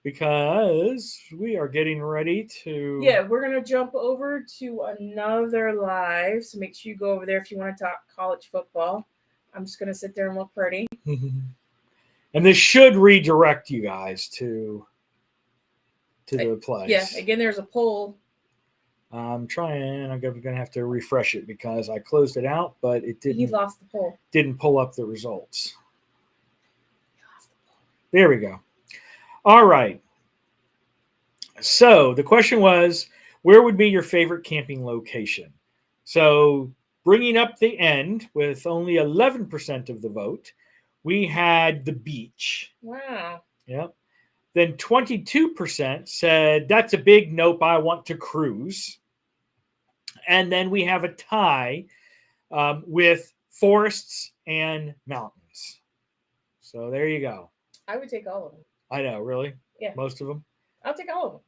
because we are getting ready to... Yeah, we're going to jump over to another live. So make sure you go over there if you want to talk college football. I'm just going to sit there and look pretty. And this should redirect you guys to the place. Yeah, again, there's a poll. I'm trying. I'm going to have to refresh it because I closed it out, but it He didn't. lost the poll. Didn't pull up the results. There we go. All right. So the question was, where would be your favorite camping location? So bringing up the end with only 11% of the vote, we had the beach. Wow. Yep. Then 22% said, that's a big nope, I want to cruise. And then we have a tie with forests and mountains. So there you go. I would take all of them. I know, really? Yeah. Most of them? I'll take all of them.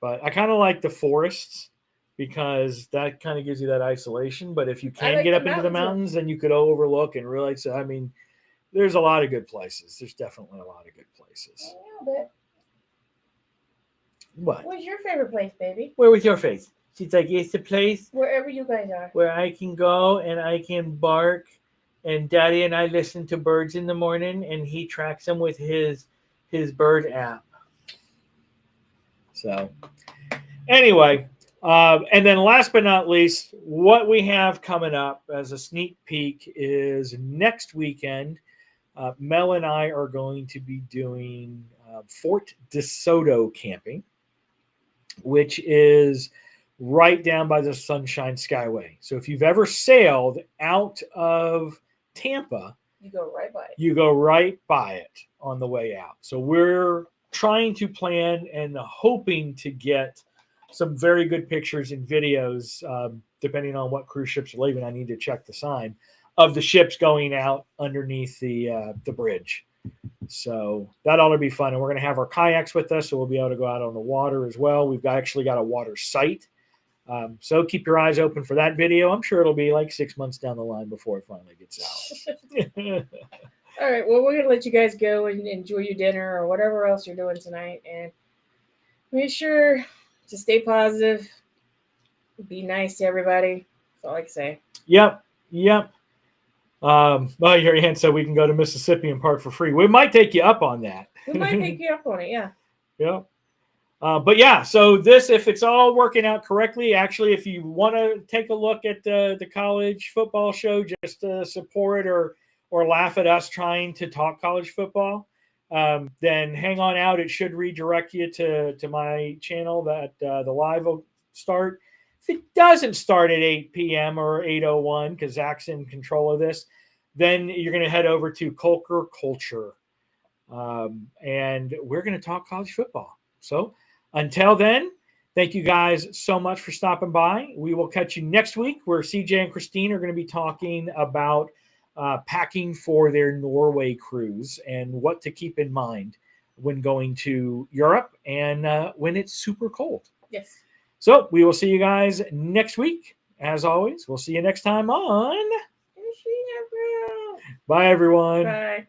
But I kind of like the forests because that kind of gives you that isolation. But if you can like get the up into the mountains. mountains, then you could overlook and realize, I mean, there's a lot of good places. There's definitely a lot of good places. Yeah, but What? what's your favorite place, baby? Where was your face? She's like, it's a place Wherever you guys are. where I can go and I can bark. And Daddy and I listen to birds in the morning, and he tracks them with his bird app. So anyway, and then last but not least, what we have coming up as a sneak peek is next weekend, Mel and I are going to be doing Fort DeSoto camping, which is right down by the Sunshine Skyway. So if you've ever sailed out of Tampa, You go right by it. you go right by it on the way out. So we're trying to plan and hoping to get some very good pictures and videos, depending on what cruise ships are leaving. I need to check the sign of the ships going out underneath the bridge. So that ought to be fun. And we're going to have our kayaks with us, so we'll be able to go out on the water as well. We've actually got a water site. So keep your eyes open for that video. I'm sure it'll be like 6 months down the line before it finally gets out. All right. Well, we're going to let you guys go and enjoy your dinner or whatever else you're doing tonight. And make sure to stay positive. Be nice to everybody. That's all I can say. Yep. Well, your aunt said we can go to Mississippi and park for free. We might take you up on that. We might take you up on it. Yeah. Yep. But yeah, so this, if it's all working out correctly, actually, if you want to take a look at the college football show, just to support or laugh at us trying to talk college football, then hang on out. It should redirect you to my channel that the live will start. If it doesn't start at 8 p.m. or 8:01, because Zach's in control of this, then you're going to head over to Colker Culture. And we're going to talk college football. So until then, thank you guys so much for stopping by. We will catch you next week where CJ and Christine are going to be talking about packing for their Norway cruise and what to keep in mind when going to Europe and when it's super cold. Yes. So we will see you guys next week. As always, we'll see you next time on. Bye, everyone. Bye.